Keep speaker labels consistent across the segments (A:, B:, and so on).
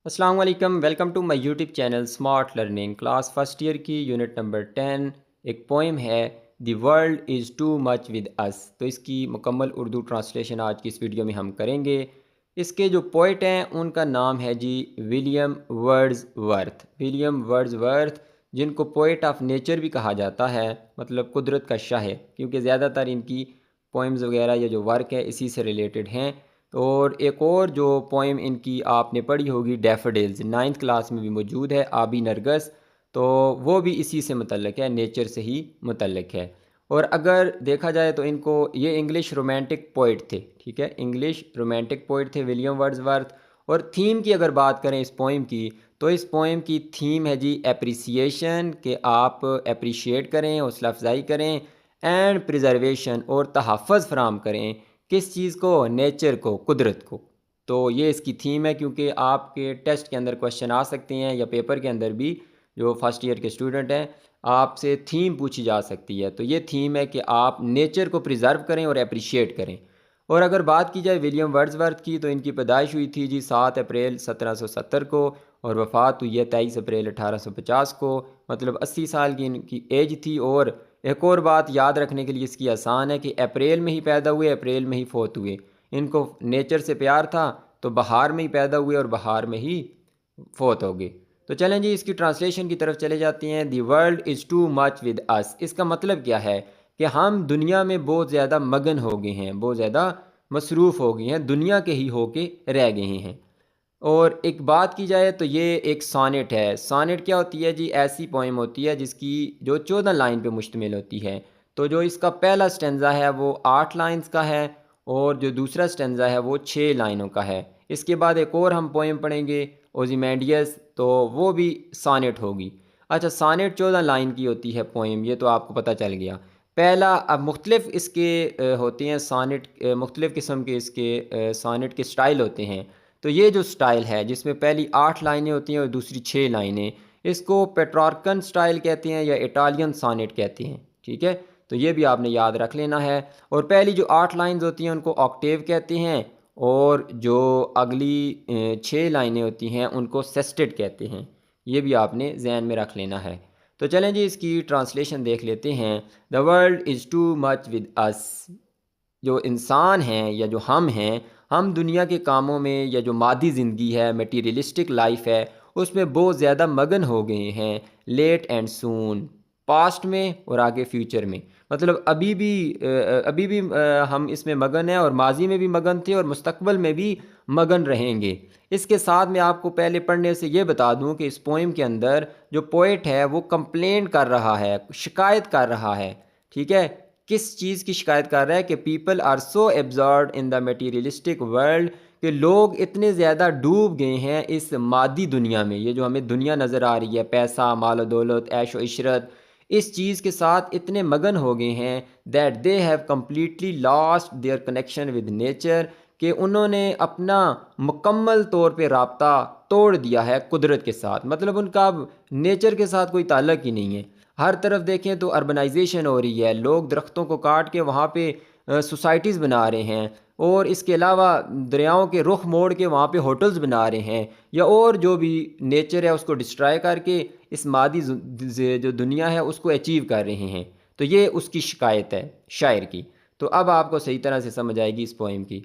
A: अस्सलाम वालेकुम, welcome to my YouTube channel smart learning. Class first year की unit number 10 एक पोइम है the world is too much with us. तो इसकी मुकम्मल उर्दू ट्रांसलेशन आज की इस वीडियो में हम करेंगे। इसके जो पोइट हैं उनका नाम है जी विलियम वर्ड्सवर्थ। विलियम वर्ड्सवर्थ जिनको पोइट ऑफ नेचर भी कहा जाता है, मतलब कुदरत का शाह, क्योंकि ज़्यादातर इनकी पोइम्स वगैरह या जो वर्क है इसी से रिलेटेड हैं। और एक और जो पोइम इनकी आपने पढ़ी होगी डैफोडिल्स, नाइन्थ क्लास में भी मौजूद है, आबी नरगस। तो वो भी इसी से मुतल्लिक है, नेचर से ही मुतल्लिक है। और अगर देखा जाए तो इनको ये इंग्लिश रोमांटिक पोइट थे, ठीक है, इंग्लिश रोमांटिक पोइट थे विलियम वर्ड्सवर्थ। और थीम की अगर बात करें इस पोइम की, तो इस पोइम की थीम है जी एप्रिसिएशन, कि आप एप्रिशिएट करें, हौसला अफजाई करें, एंड प्रिजर्वेशन और तहफ़्फ़ुज़ फराम करें। किस चीज़ को? नेचर को, कुदरत को। तो ये इसकी थीम है, क्योंकि आपके टेस्ट के अंदर क्वेश्चन आ सकते हैं या पेपर के अंदर भी, जो फर्स्ट ईयर के स्टूडेंट हैं, आपसे थीम पूछी जा सकती है। तो ये थीम है कि आप नेचर को प्रिजर्व करें और अप्रिशिएट करें। और अगर बात की जाए विलियम वर्ड्सवर्थ की, तो इनकी पैदाइश हुई थी जी 7 अप्रैल 1770 को, और वफ़ात हुई है 23 अप्रैल 1850 को। मतलब 80 साल की इनकी एज थी। और एक और बात याद रखने के लिए इसकी आसान है कि अप्रैल में ही पैदा हुए, अप्रैल में ही फोत हुए। इनको नेचर से प्यार था, तो बहार में ही पैदा हुए और बहार में ही फोत हो गए। तो चलें जी इसकी ट्रांसलेशन की तरफ चले जाते हैं। The world is too much with अस। इसका मतलब क्या है कि हम दुनिया में बहुत ज़्यादा मगन हो गए हैं, बहुत ज़्यादा मसरूफ़ हो गए हैं, दुनिया के ही होके रह गए हैं। और एक बात की जाए तो ये एक सोनेट है। सोनेट क्या होती है जी? ऐसी पोइम होती है जिसकी जो 14 लाइन पे मुश्तमिल होती है। तो जो इसका पहला स्टेंजा है वो 8 लाइंस का है, और जो दूसरा स्टेंजा है वो 6 लाइनों का है। इसके बाद एक और हम पोइम पढ़ेंगे ओजिमेंडियस, तो वो भी सोनेट होगी। अच्छा, सोनेट 14 लाइन की होती है पोइम, ये तो आपको पता चल गया। पहला, अब मुख्तलिफ इसके होते हैं सोनेट, मुख्तलिफ किस्म के इसके सोनेट के स्टाइल होते हैं। तो ये जो स्टाइल है जिसमें पहली 8 लाइनें होती हैं और दूसरी 6 लाइनें, इसको पेट्रार्कन स्टाइल कहते हैं या इटालियन सोनेट कहते हैं, ठीक है। तो ये भी आपने याद रख लेना है। और पहली जो 8 लाइंस होती हैं उनको ऑक्टेव कहते हैं, और जो अगली 6 लाइनें होती हैं उनको सेस्टेड कहते हैं। ये भी आपने जहन में रख लेना है। तो चलें जी इसकी ट्रांसलेशन देख लेते हैं। The world is too much with अस। जो इंसान हैं या जो हम हैं, हम दुनिया के कामों में या जो मादी ज़िंदगी है, मटीरियलिस्टिक लाइफ है, उसमें बहुत ज़्यादा मगन हो गए हैं। लेट एंड सून, पास्ट में और आगे फ्यूचर में। मतलब अभी भी हम इसमें मगन हैं, और माजी में भी मगन थे, और मुस्तकबिल में भी मगन रहेंगे। इसके साथ मैं आपको पहले पढ़ने से ये बता दूं कि इस पोइम के अंदर जो पोइट है वो कंप्लेंट कर रहा है, शिकायत कर रहा है, ठीक है। किस चीज़ की शिकायत कर रहा है? कि people are so absorbed in the materialistic world, कि लोग इतने ज़्यादा डूब गए हैं इस मादी दुनिया में। ये जो हमें दुनिया नज़र आ रही है, पैसा, माल दौलत, ऐश व इशरत, इस चीज़ के साथ इतने मगन हो गए हैं that they have completely lost their connection with nature, कि उन्होंने अपना मुकम्मल तौर पे राब्ता तोड़ दिया है कुदरत के साथ। मतलब उनका अब नेचर के साथ कोई ताल्लुक़ ही नहीं है। हर तरफ देखें तो अर्बनाइजेशन हो रही है, लोग दरख्तों को काट के वहाँ पे सोसाइटीज़ बना रहे हैं, और इसके अलावा दरियाओं के रुख मोड़ के वहाँ पे होटल्स बना रहे हैं, या और जो भी नेचर है उसको डिस्ट्रॉय करके इस मादी जो दुनिया है उसको अचीव कर रहे हैं। तो ये उसकी शिकायत है शायर की। तो अब आपको सही तरह से समझ आएगी इस पोइम की।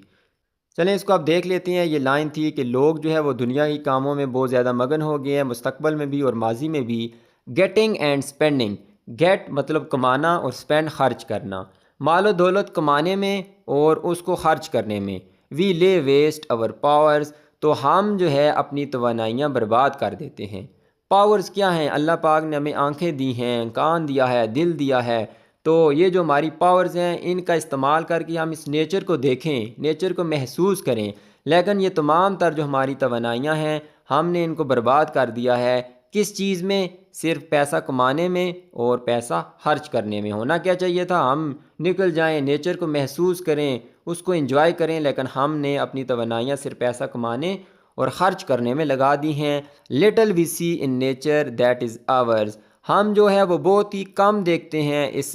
A: चलें इसको आप देख लेते हैं। ये लाइन थी कि लोग जो है वो दुनिया की कामों में बहुत ज़्यादा मगन हो गए हैं, मुस्तकबिल में भी और माजी में भी। गेटिंग एंड स्पेंडिंग, गेट मतलब कमाना, और स्पेंड खर्च करना, मालो दौलत कमाने में और उसको खर्च करने में। वी ले वेस्ट आवर पावर्स, तो हम जो है अपनी तवानाइयाँ बर्बाद कर देते हैं। पावर्स क्या हैं? अल्लाह पाक ने हमें आंखें दी हैं, कान दिया है, दिल दिया है। तो ये जो हमारी पावर्स हैं इनका इस्तेमाल करके हम इस नेचर को देखें, नेचर को महसूस करें। लेकिन ये तमाम तर जो हमारी तवानाइयाँ हैं हमने इनको बर्बाद कर दिया है। किस चीज़ में? सिर्फ पैसा कमाने में और पैसा खर्च करने में। होना क्या चाहिए था? हम निकल जाएं, नेचर को महसूस करें, उसको एंजॉय करें, लेकिन हमने अपनी तवानाइयाँ सिर्फ पैसा कमाने और ख़र्च करने में लगा दी हैं। Little we see in nature that is ours, हम जो है वो बहुत ही कम देखते हैं इस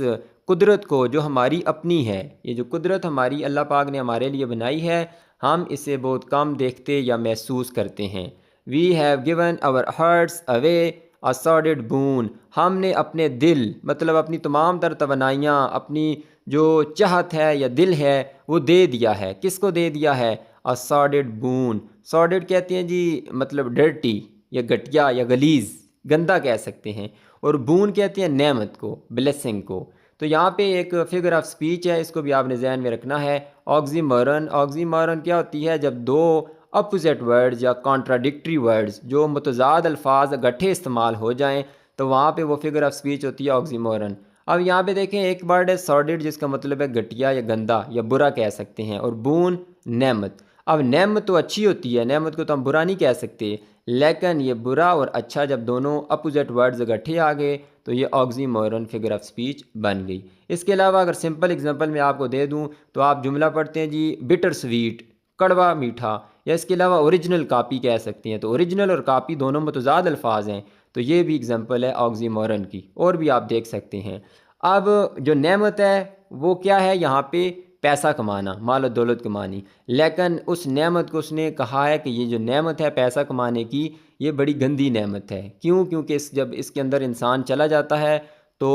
A: कुदरत को जो हमारी अपनी है। ये जो कुदरत हमारी अल्लाह पाक ने हमारे लिए बनाई है, हम इसे बहुत कम देखते या महसूस करते हैं। We have given our hearts away a solid boon, हमने अपने दिल मतलब अपनी तमाम तर तवनाइयाँ, अपनी जो चाहत है या दिल है वो दे दिया है। किसको दे दिया है? अ सॉलिड बून। सॉलिड कहते हैं जी मतलब डर्टी या घटिया या गलीज़, गंदा कह सकते हैं। और बून कहते हैं नेमत को, ब्लेसिंग को। तो यहाँ पे एक फिगर ऑफ स्पीच है, इसको भी आपने जहन में रखना है। ऑक्सीमोरन, ऑक्सीमोरन क्या होती है? जब दो अपोजिट वर्ड्स या कॉन्ट्राडिक्टरी वर्ड्स, जो मुतजाद अल्फाज इकट्ठे इस्तेमाल हो जाएं, तो वहाँ पे वो फिगर ऑफ स्पीच होती है ऑक्सीमोरन। अब यहाँ पे देखें, एक वर्ड है सॉर्डिड, जिसका मतलब है घटिया या गंदा या बुरा कह सकते हैं, और बून नेमत। अब नेमत तो अच्छी होती है, नेमत को तो हम बुरा नहीं कह सकते, लेकिन ये बुरा और अच्छा जब दोनों अपोजिट वर्ड्स इकट्ठे आ गए तो ये ऑक्सीमोरन फिगर ऑफ स्पीच बन गई। इसके अलावा अगर सिंपल एग्जांपल मैं आपको दे दूं तो आप जुमला पढ़ते हैं जी बिटर स्वीट, कड़वा मीठा, या इसके अलावा ओरिजिनल कॉपी कह सकते हैं। तो ओरिजिनल और कॉपी दोनों मुतजाद अल्फाज हैं, तो ये भी एग्जांपल है ऑक्सीमोरन की, और भी आप देख सकते हैं। अब जो नेमत है वो क्या है? यहाँ पे पैसा कमाना, माल और दौलत कमानी। लेकिन उस नेमत को उसने कहा है कि ये जो नेमत है पैसा कमाने की, ये बड़ी गंदी नेमत है। क्यों? क्योंकि जब इसके अंदर इंसान चला जाता है तो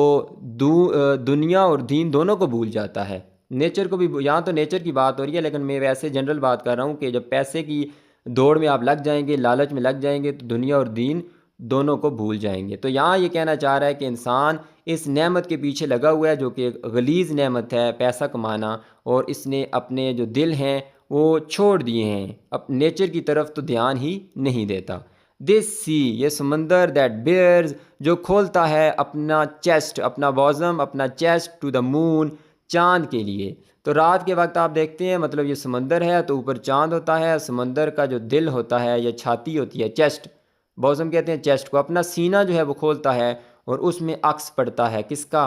A: दुनिया और दीन दोनों को भूल जाता है, नेचर को भी। यहाँ तो नेचर की बात हो रही है, लेकिन मैं वैसे जनरल बात कर रहा हूँ कि जब पैसे की दौड़ में आप लग जाएंगे, लालच में लग जाएंगे, तो दुनिया और दीन दोनों को भूल जाएंगे। तो यहाँ ये कहना चाह रहा है कि इंसान इस नेमत के पीछे लगा हुआ है, जो कि एक गलीज़ नेमत है पैसा कमाना, और इसने अपने जो दिल हैं वो छोड़ दिए हैं, अब नेचर की तरफ तो ध्यान ही नहीं देता। दिस सी, ये समंदर, दैट बेयर्स, जो खोलता है अपना चेस्ट, अपना बॉजम, अपना चेस्ट टू द मून, चांद के लिए। तो रात के वक्त आप देखते हैं, मतलब ये समंदर है तो ऊपर चांद होता है, समंदर का जो दिल होता है या छाती होती है, चेस्ट, बॉजम कहते हैं चेस्ट को, अपना सीना जो है वो खोलता है, और उसमें अक्स पड़ता है किसका?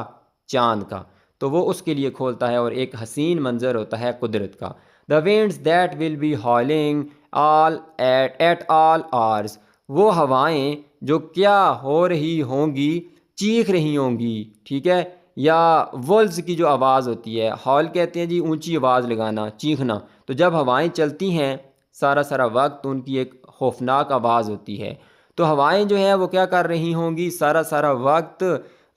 A: चांद का। तो वो उसके लिए खोलता है, और एक हसीन मंजर होता है कुदरत का। The winds that will be हॉलिंग all at all hours, वो हवाएं जो क्या हो रही होंगी, चीख रही होंगी, ठीक है। या वल्स की जो आवाज़ होती है, हॉल कहते हैं जी ऊंची आवाज़ लगाना, चीखना। तो जब हवाएं चलती हैं सारा सारा वक्त, तो उनकी एक खौफनाक आवाज़ होती है। तो हवाएं जो है वो क्या कर रही होंगी? सारा सारा वक्त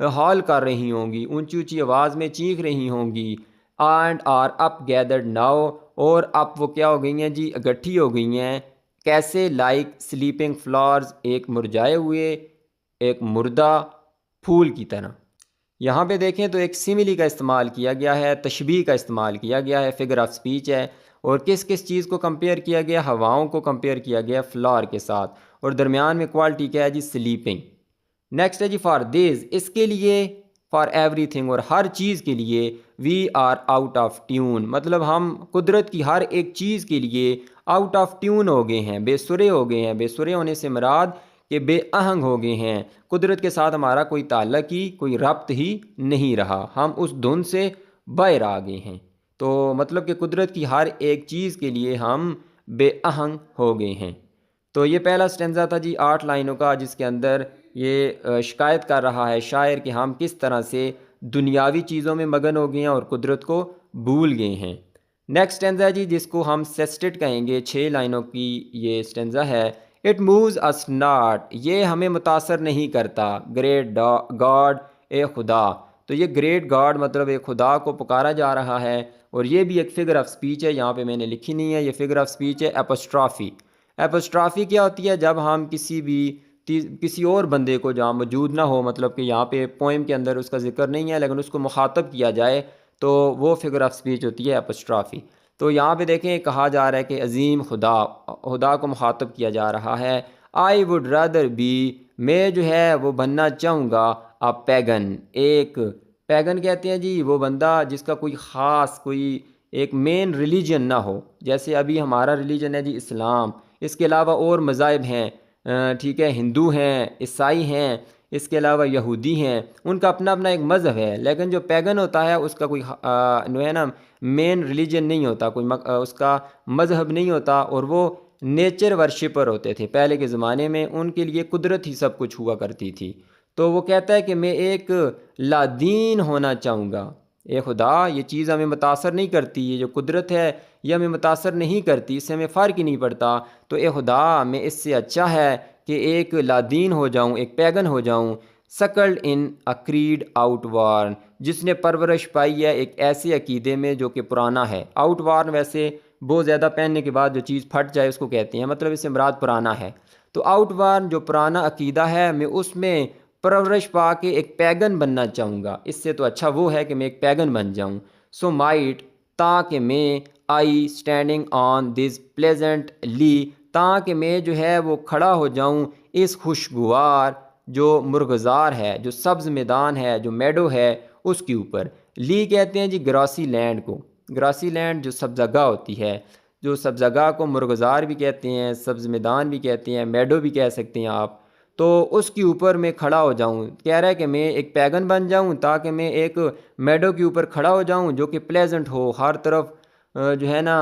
A: हॉल कर रही होंगी, ऊंची ऊंची आवाज़ में चीख रही होंगी। And are up gathered now, और अब वो क्या हो गई हैं जी? इकट्ठी हो गई हैं। कैसे? लाइक स्लीपिंग फ्लावर्स, एक मुरझाए हुए, एक मुर्दा फूल की तरह। यहाँ पे देखें तो एक सिमिली का इस्तेमाल किया गया है, तशबीह का इस्तेमाल किया गया है, फिगर ऑफ स्पीच है। और किस किस चीज़ को कंपेयर किया गया? हवाओं को कंपेयर किया गया फ्लावर के साथ, और दरमियान में क्वालिटी क्या है जी? स्लीपिंग। नेक्स्ट है जी फॉर दिस, इसके लिए, फॉर एवरीथिंग, और हर चीज़ के लिए। We are out of tune, मतलब हम कुदरत की हर एक चीज़ के लिए आउट ऑफ ट्यून हो गए हैं, बेसुरे हो गए हैं। बेसुरे होने से मुराद कि बेअहंग हो गए हैं, कुदरत के साथ हमारा कोई ताल्लुक ही, कोई रब्त ही नहीं रहा, हम उस धुन से बाहर आ गए हैं। तो मतलब कि कुदरत की हर एक चीज़ के लिए हम बेअहंग हो गए हैं। तो ये पहला स्टेंजा था जी 8 लाइनों का, जिसके अंदर ये शिकायत कर रहा है शायर कि हम किस तरह से दुनियावी चीज़ों में मगन हो गए हैं और कुदरत को भूल गए हैं। नेक्स्ट स्टेंजा जी, जिसको हम सेस्टेट कहेंगे, 6 लाइनों की ये स्टेंजा है। इट मूव्स अस नॉट, ये हमें मुतासर नहीं करता। ग्रेट गॉड, ए खुदा। तो ये ग्रेट गॉड मतलब एक खुदा को पुकारा जा रहा है, और ये भी एक फिगर ऑफ स्पीच है। यहाँ पे मैंने लिखी नहीं है, ये फिगर ऑफ स्पीच है एपोस्ट्रॉफी। एपोस्ट्रॉफी क्या होती है? जब हम किसी और बंदे को जहाँ मौजूद ना हो, मतलब कि यहाँ पे पोइम के अंदर उसका जिक्र नहीं है लेकिन उसको मुखातब किया जाए, तो वो फिगर ऑफ स्पीच होती है एपोस्ट्रॉफी। तो यहाँ पे देखें कहा जा रहा है कि अजीम खुदा, खुदा को मुखातब किया जा रहा है। आई वुड रादर बी, मैं जो है वो बनना चाहूँगा अ पैगन, एक पैगन कहते हैं जी वो बंदा जिसका कोई ख़ास, कोई एक मेन रिलीजन ना हो। जैसे अभी हमारा रिलीजन है जी इस्लाम, इसके अलावा और मज़ाहिब हैं, ठीक है, हिंदू हैं, ईसाई हैं, इसके अलावा यहूदी हैं, उनका अपना अपना एक मज़हब है। लेकिन जो पैगन होता है उसका कोई जो है ना मेन रिलीजन नहीं होता, कोई उसका मज़हब नहीं होता, और वो नेचर वर्शिपर होते थे पहले के ज़माने में, उनके लिए कुदरत ही सब कुछ हुआ करती थी। तो वो कहता है कि मैं एक लादीन होना चाहूँगा, ए खुदा, ये चीज़ हमें मुतासर नहीं करती, ये जो कुदरत है ये हमें मुतासर नहीं करती, इससे हमें फ़र्क ही नहीं पड़ता। तो ए खुदा, मैं इससे अच्छा है कि एक लादीन हो जाऊँ, एक पैगन हो जाऊँ। सकल्ड इन अ क्रीड आउटवार्न, जिसने परवरिश पाई है एक ऐसे अकीदे में जो कि पुराना है। आउटवार्न वैसे बहुत ज़्यादा पहनने के बाद जो चीज़ फट जाए उसको कहते हैं, मतलब इससे मुराद पुराना है। तो आउटवार्न जो पुराना अकीदा है, मैं उसमें परवरिश पा के एक पैगन बनना चाहूँगा। इससे तो अच्छा वो है कि मैं एक पैगन बन जाऊँ। सो माइट, ताकि मैं, आई स्टैंडिंग ऑन दिस प्लेजेंट ली, ताकि मैं जो है वो खड़ा हो जाऊँ इस खुशगवार जो मुर्गज़ार है, जो सब्ज़ मैदान है, जो मेडो है, उसके ऊपर। ली कहते हैं जी ग्रासी लैंड को। ग्रासी लैंड जो सब्ज़गाह होती है, जो सब्ज़गाह को मुर्गज़ार भी कहते हैं, सब्ज़ मैदान भी कहते हैं, मेडो भी कह सकते हैं आप। तो उसके ऊपर मैं खड़ा हो जाऊं। कह रहा है कि मैं एक पैगन बन जाऊं ताकि मैं एक मेडो के ऊपर खड़ा हो जाऊं जो कि प्लेजेंट हो, हर तरफ जो है ना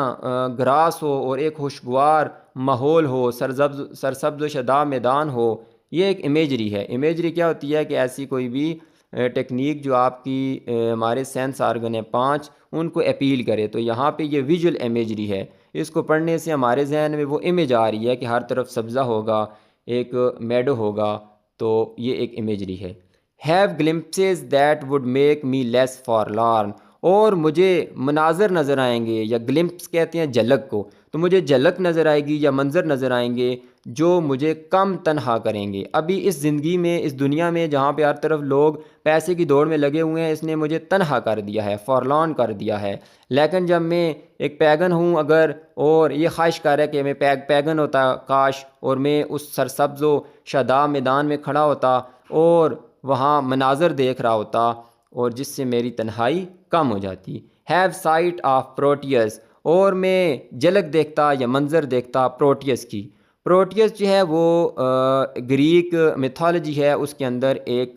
A: ग्रास हो और एक खुशगवार माहौल हो, सरसब्ज़ शदा मैदान हो। ये एक इमेजरी है। इमेजरी क्या होती है कि ऐसी कोई भी टेक्निक जो आपकी हमारे सेंस आर्गन है 5, उनको अपील करे। तो यहाँ पे ये विजुअल इमेजरी है। इसको पढ़ने से हमारे जहन में वो इमेज आ रही है कि हर तरफ सब्ज़ा होगा, एक मेडो होगा। तो ये एक इमेजरी है। Have glimpses that would make me less forlorn, और मुझे मनाजर नज़र आएंगे, या ग्लिम्प्स कहते हैं झलक को, तो मुझे झलक नज़र आएगी या मंजर नज़र आएंगे जो मुझे कम तन्हा करेंगे। अभी इस ज़िंदगी में, इस दुनिया में जहाँ पे हर तरफ लोग पैसे की दौड़ में लगे हुए हैं, इसने मुझे तन्हा कर दिया है, फॉरलॉर्न कर दिया है। लेकिन जब मैं एक पैगन हूँ अगर, और ये ख्वाहिश कर रहा है कि मैं पैगन होता काश, और मैं उस सरसब्ज़ व शादाब मैदान में खड़ा होता और वहाँ मनाजर देख रहा होता, और जिससे मेरी तन्हाई कम हो जाती। हैव साइट ऑफ प्रोटियस, और मैं झलक देखता या मंजर देखता प्रोटियस की। प्रोटियस जो है वो ग्रीक मिथोलॉजी है, उसके अंदर एक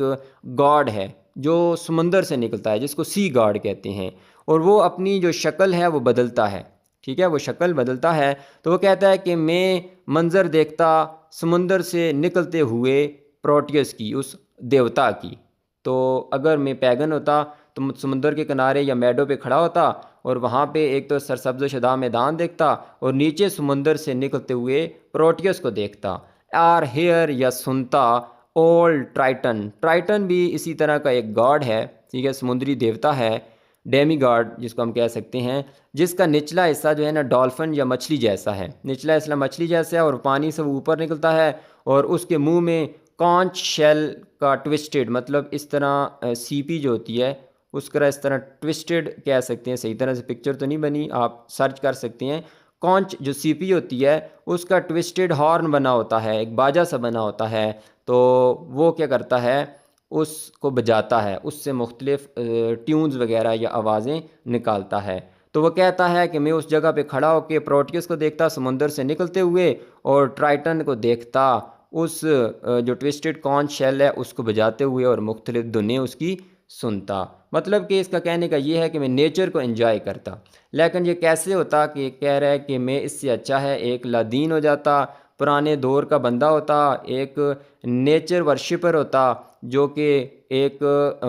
A: गॉड है जो समंदर से निकलता है, जिसको सी गॉड कहते हैं। और वो अपनी जो शक्ल है वो बदलता है, ठीक है, वो शक्ल बदलता है। तो वो कहता है कि मैं मंजर देखता समुंदर से निकलते हुए प्रोटियस की, उस देवता की। तो अगर मैं पैगन होता तो समुंदर के किनारे या मेडो पे खड़ा होता, और वहाँ पे एक तो सरसब्ज़ शदा मैदान देखता और नीचे समुंदर से निकलते हुए प्रोटियस को देखता। आर हेयर, या सुनता ओल्ड ट्राइटन। ट्राइटन भी इसी तरह का एक गॉड है, ठीक है, समुद्री देवता है, डेमी गॉड जिसको हम कह सकते हैं, जिसका निचला हिस्सा जो है ना डॉल्फिन या मछली जैसा है। निचला हिस्सा मछली जैसा है और पानी से वो ऊपर निकलता है, और उसके मुंह में कॉन्च शेल का ट्विस्टेड, मतलब इस तरह सीपी जो होती है उसका इस तरह ट्विस्टेड कह सकते हैं। सही तरह से पिक्चर तो नहीं बनी, आप सर्च कर सकते हैं। कॉन्च जो सीपी होती है उसका ट्विस्टेड हॉर्न बना होता है, एक बाजा सा बना होता है। तो वो क्या करता है, उसको बजाता है, उससे मुख्तलिफ ट्यून्स वगैरह या आवाज़ें निकालता है। तो वो कहता है कि मैं उस जगह पे खड़ा होकर प्रोटियस को देखता समुंदर से निकलते हुए, और ट्राइटन को देखता उस जो ट्विस्टेड कॉन्च शेल है उसको बजाते हुए, और मुख्तलिफ धुनें उसकी सुनता। मतलब कि इसका कहने का ये है कि मैं नेचर को एंजॉय करता। लेकिन ये कैसे होता कि कह रहा है कि मैं इससे अच्छा है एक लादीन हो जाता, पुराने दौर का बंदा होता, एक नेचर वर्शिपर होता, जो कि एक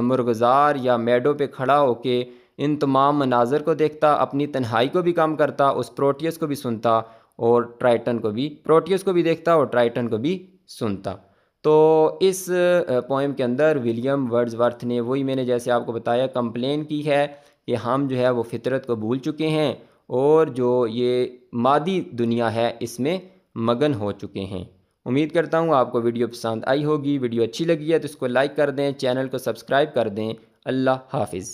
A: मुर्गज़ार या मेडो पे खड़ा होके इन तमाम मनाजर को देखता, अपनी तन्हाई को भी कम करता, उस प्रोटियस को भी सुनता और ट्राइटन को भी, प्रोटियस को भी देखता और ट्राइटन को भी सुनता। तो इस पोएम के अंदर विलियम वर्ड्सवर्थ ने, वही मैंने जैसे आपको बताया, कंप्लेन की है कि हम जो है वो फितरत को भूल चुके हैं और जो ये मादी दुनिया है इसमें मगन हो चुके हैं। उम्मीद करता हूँ आपको वीडियो पसंद आई होगी। वीडियो अच्छी लगी है तो इसको लाइक कर दें, चैनल को सब्सक्राइब कर दें। अल्लाह हाफिज़।